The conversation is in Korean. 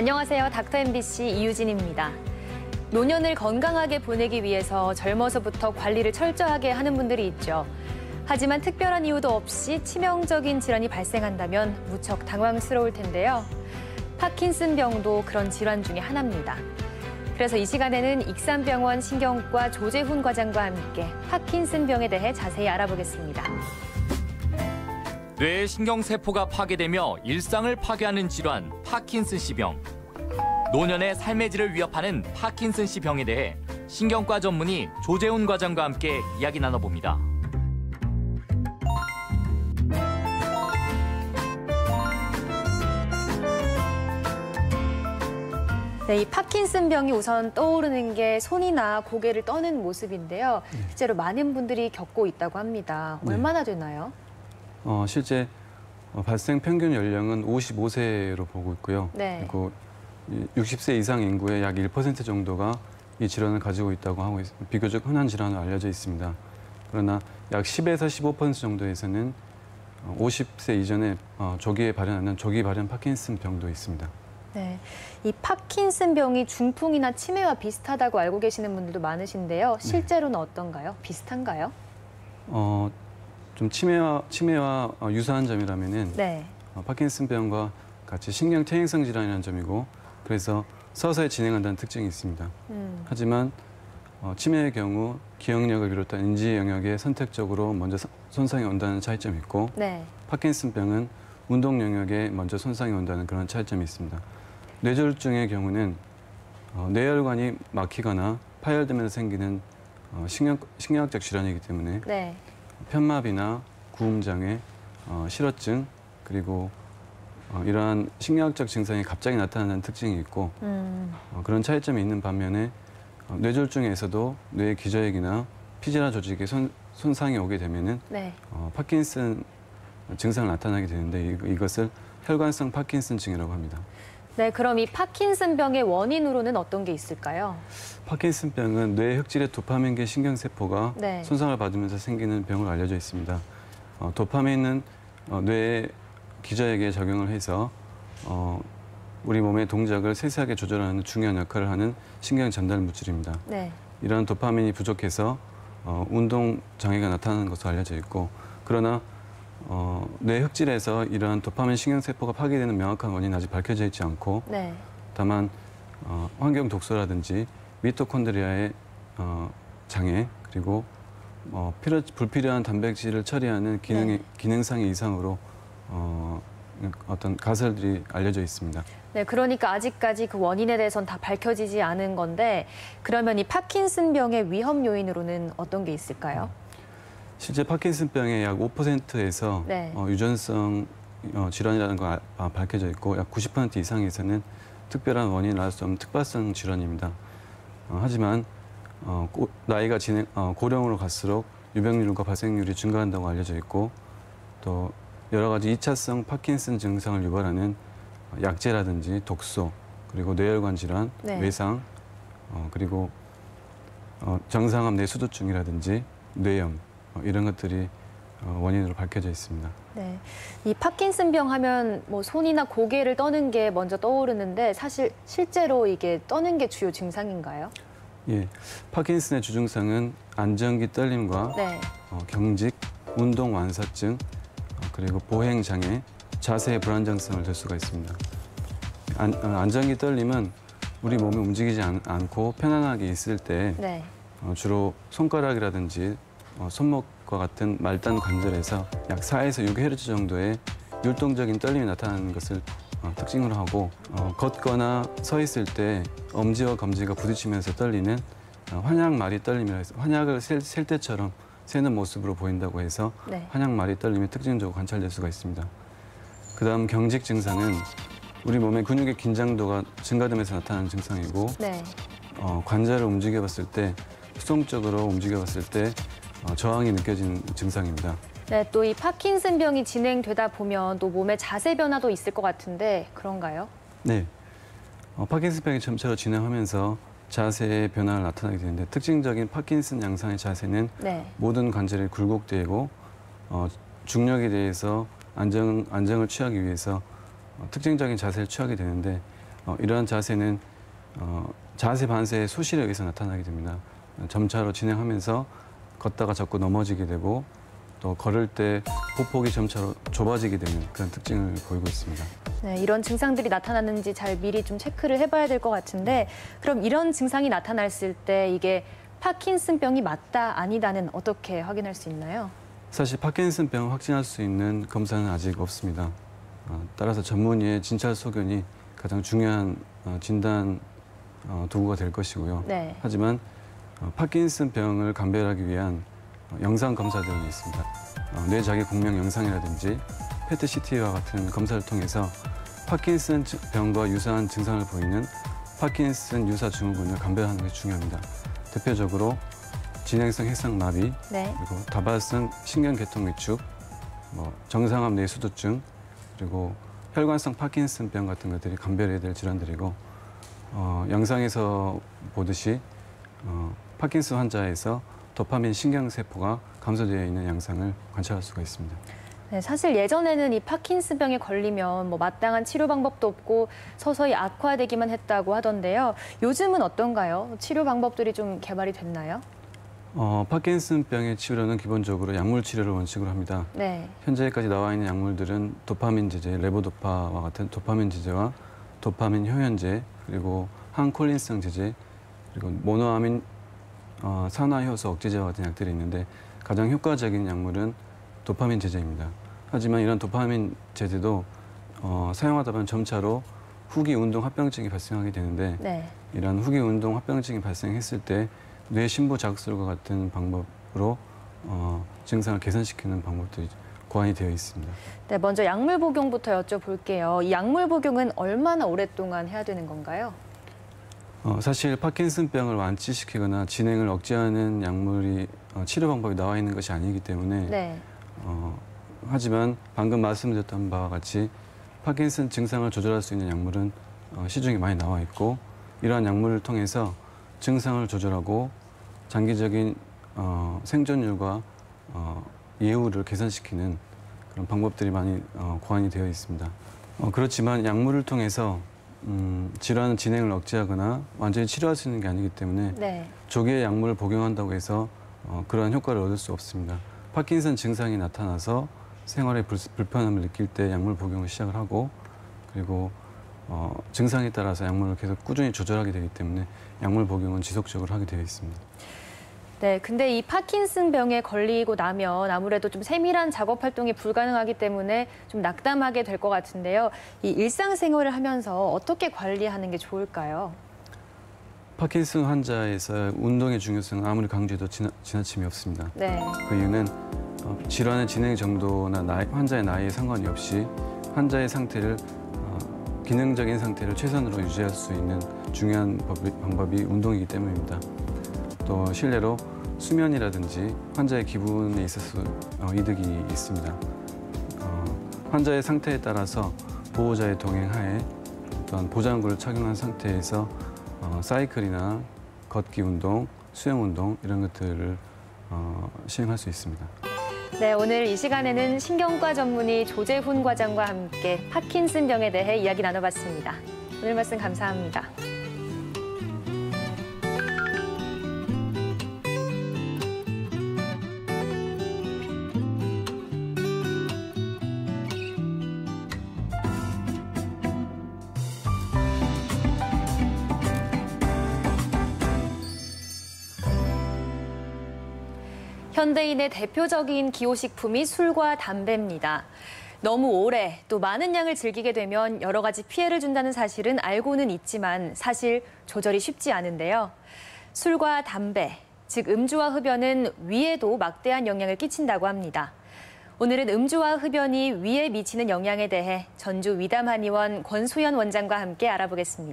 안녕하세요. 닥터 MBC 이유진입니다. 노년을 건강하게 보내기 위해서 젊어서부터 관리를 철저하게 하는 분들이 있죠. 하지만 특별한 이유도 없이 치명적인 질환이 발생한다면 무척 당황스러울 텐데요. 파킨슨병도 그런 질환 중에 하나입니다. 그래서 이 시간에는 익산병원 신경과 조재훈 과장과 함께 파킨슨병에 대해 자세히 알아보겠습니다. 뇌의 신경세포가 파괴되며 일상을 파괴하는 질환, 파킨슨씨병. 노년의 삶의 질을 위협하는 파킨슨씨병에 대해 신경과 전문의 조재훈 과장과 함께 이야기 나눠봅니다. 네, 이 파킨슨병이 우선 떠오르는 게 손이나 고개를 떠는 모습인데요. 실제로 많은 분들이 겪고 있다고 합니다. 얼마나 되나요? 실제 발생 평균 연령은 55세로 보고 있고요. 네. 그리고 60세 이상 인구의 약 1% 정도가 이 질환을 가지고 있다고 하고 비교적 흔한 질환으로 알려져 있습니다. 그러나 약 10에서 15% 정도에서는 50세 이전에 조기 발현 파킨슨병도 있습니다. 네, 이 파킨슨병이 중풍이나 치매와 비슷하다고 알고 계시는 분들도 많으신데요. 실제로는 어떤가요? 비슷한가요? 좀 치매와 유사한 점이라면은 파킨슨병과 같이 신경퇴행성 질환이라는 점이고, 그래서 서서히 진행한다는 특징이 있습니다. 하지만 치매의 경우 기억력을 비롯한 인지 영역에 선택적으로 먼저 손상이 온다는 차이점이 있고, 파킨슨병은 운동 영역에 먼저 손상이 온다는 그런 차이점이 있습니다. 뇌졸중의 경우는 뇌혈관이 막히거나 파열되면서 생기는 신경학적 질환이기 때문에 편마비나 구음장애, 실어증, 그리고 이러한 신경학적 증상이 갑자기 나타나는 특징이 있고, 그런 차이점이 있는 반면에 뇌졸중에서도 뇌의 기저핵이나 피지라 조직에 손상이 오게 되면은 파킨슨 증상을 나타나게 되는데, 이것을 혈관성 파킨슨증이라고 합니다. 네, 그럼 이 파킨슨병의 원인으로는 어떤 게 있을까요? 파킨슨병은 뇌 흑질의 도파민계 신경세포가 손상을 받으면서 생기는 병으로 알려져 있습니다. 도파민은 뇌의 기저핵에 작용을 해서 우리 몸의 동작을 세세하게 조절하는 중요한 역할을 하는 신경 전달 물질입니다. 이러한 도파민이 부족해서 운동 장애가 나타나는 것으로 알려져 있고, 그러나 뇌 흑질에서 이러한 도파민 신경세포가 파괴되는 명확한 원인은 아직 밝혀져 있지 않고, 다만 환경 독소라든지 미토콘드리아의 장애, 그리고 불필요한 단백질을 처리하는 기능상의 이상으로 어떤 가설들이 알려져 있습니다. 네, 그러니까 아직까지 그 원인에 대해서는 다 밝혀지지 않은 건데, 그러면 이 파킨슨병의 위험 요인으로는 어떤 게 있을까요? 실제 파킨슨병의 약 5%에서 유전성 질환이라는 거 밝혀져 있고, 약 90% 이상에서는 특별한 원인을 알 수 없는 특발성 질환입니다. 하지만 나이가 고령으로 갈수록 유병률과 발생률이 증가한다고 알려져 있고, 또 여러 가지 2차성 파킨슨 증상을 유발하는 약제라든지 독소, 그리고 뇌혈관 질환, 외상, 그리고 정상암 뇌수두증이라든지 뇌염, 이런 것들이 원인으로 밝혀져 있습니다. 네, 이 파킨슨병 하면 뭐 손이나 고개를 떠는 게 먼저 떠오르는데, 사실 실제로 이게 떠는 게 주요 증상인가요? 예, 파킨슨의 주증상은 안정기 떨림과 경직, 운동 완사증, 그리고 보행 장애, 자세의 불안정성을 들 수가 있습니다. 안정기 떨림은 우리 몸이 움직이지 않고 편안하게 있을 때 주로 손가락이라든지 손목과 같은 말단 관절에서 약 4에서 6Hz 정도의 율동적인 떨림이 나타나는 것을 특징으로 하고, 걷거나 서 있을 때 엄지와 검지가 부딪히면서 떨리는 환약마리 떨림이라 해서 환약을 셀 때처럼 새는 모습으로 보인다고 해서 환약마리 떨림이 특징적으로 관찰될 수가 있습니다. 그다음 경직 증상은 우리 몸의 근육의 긴장도가 증가되면서 나타나는 증상이고, 관절을 움직여봤을 때, 수동적으로 움직여봤을 때 저항이 느껴지는 증상입니다. 네, 또 이 파킨슨병이 진행되다 보면 또 몸의 자세 변화도 있을 것 같은데 그런가요? 네, 파킨슨병이 점차로 진행하면서 자세의 변화가 나타나게 되는데, 특징적인 파킨슨 양상의 자세는 모든 관절이 굴곡되고 중력에 대해서 안정을 취하기 위해서 특징적인 자세를 취하게 되는데, 이러한 자세는 자세 반세의 소실에 의해서 나타나게 됩니다. 점차로 진행하면서 걷다가 자꾸 넘어지게 되고 또 걸을 때 보폭이 점차로 좁아지게 되는 그런 특징을 보이고 있습니다. 네, 이런 증상들이 나타나는지 잘 미리 좀 체크를 해봐야 될 것 같은데 그럼 이런 증상이 나타났을 때 이게 파킨슨병이 맞다 아니다는 어떻게 확인할 수 있나요? 사실 파킨슨병을 확진할 수 있는 검사는 아직 없습니다. 따라서 전문의의 진찰 소견이 가장 중요한 진단 도구가 될 것이고요. 네. 하지만 파킨슨병을 감별하기 위한 영상 검사들은 있습니다. 뇌자기 공명 영상이라든지 PET-CT와 같은 검사를 통해서 파킨슨병과 유사한 증상을 보이는 파킨슨 유사 증후군을 감별하는 게 중요합니다. 대표적으로 진행성 해상마비, 네. 그리고 다발성 신경계통 위축, 정상암 뇌수두증, 그리고 혈관성 파킨슨병 같은 것들이 감별해야 될 질환들이고 영상에서 보듯이 파킨슨 환자에서 도파민 신경세포가 감소되어 있는 양상을 관찰할 수가 있습니다. 네, 사실 예전에는 이 파킨슨병에 걸리면 마땅한 치료 방법도 없고 서서히 악화되기만 했다고 하던데요. 요즘은 어떤가요? 치료 방법들이 좀 개발이 됐나요? 파킨슨병의 치료는 기본적으로 약물 치료를 원칙으로 합니다. 네. 현재까지 나와 있는 약물들은 도파민 제제, 레보도파와 같은 도파민 제제와 도파민 효연제, 그리고 항콜린성 제제, 그리고 모노아민 산화효소 억제제와 같은 약들이 있는데 가장 효과적인 약물은 도파민 제제입니다. 하지만 이런 도파민 제제도 사용하다 보면 점차로 후기 운동 합병증이 발생하게 되는데 네. 이런 후기 운동 합병증이 발생했을 때 뇌 심부 자극술과 같은 방법으로 증상을 개선시키는 방법들이 고안이 되어 있습니다. 네, 먼저 약물 복용부터 여쭤볼게요. 이 약물 복용은 얼마나 오랫동안 해야 되는 건가요? 사실 파킨슨병을 완치시키거나 진행을 억제하는 약물이 치료 방법이 나와 있는 것이 아니기 때문에 네. 하지만 방금 말씀드렸던 바와 같이 파킨슨 증상을 조절할 수 있는 약물은 시중에 많이 나와 있고 이러한 약물을 통해서 증상을 조절하고 장기적인 생존율과 예후를 개선시키는 그런 방법들이 많이 고안이 되어 있습니다. 그렇지만 약물을 통해서 질환 진행을 억제하거나 완전히 치료할 수 있는 게 아니기 때문에 네. 조기에 약물을 복용한다고 해서 그러한 효과를 얻을 수 없습니다. 파킨슨 증상이 나타나서 생활에 불편함을 느낄 때 약물 복용을 시작을 하고 그리고 증상에 따라서 약물을 계속 꾸준히 조절하게 되기 때문에 약물 복용은 지속적으로 하게 되어 있습니다. 네, 근데 이 파킨슨병에 걸리고 나면 아무래도 좀 세밀한 작업 활동이 불가능하기 때문에 좀 낙담하게 될 것 같은데요. 이 일상생활을 하면서 어떻게 관리하는 게 좋을까요? 파킨슨 환자에서 운동의 중요성은 아무리 강조해도 지나침이 없습니다. 네. 그 이유는 질환의 진행 정도나 환자의 나이에 상관이 없이 환자의 상태를 기능적인 상태를 최선으로 유지할 수 있는 중요한 방법이 운동이기 때문입니다. 또 실례로 수면이라든지 환자의 기분에 있어서 이득이 있습니다. 환자의 상태에 따라서 보호자의 동행하에 또한 보장구를 착용한 상태에서 사이클이나 걷기 운동, 수영 운동 이런 것들을 시행할 수 있습니다. 네, 오늘 이 시간에는 신경과 전문의 조재훈 과장과 함께 파킨슨병에 대해 이야기 나눠봤습니다. 오늘 말씀 감사합니다. 현대인의 대표적인 기호식품이 술과 담배입니다. 너무 오래 또 많은 양을 즐기게 되면 여러 가지 피해를 준다는 사실은 알고는 있지만 사실 조절이 쉽지 않은데요. 술과 담배, 즉 음주와 흡연은 위에도 막대한 영향을 끼친다고 합니다. 오늘은 음주와 흡연이 위에 미치는 영향에 대해 전주 위담한의원 권소연 원장과 함께 알아보겠습니다.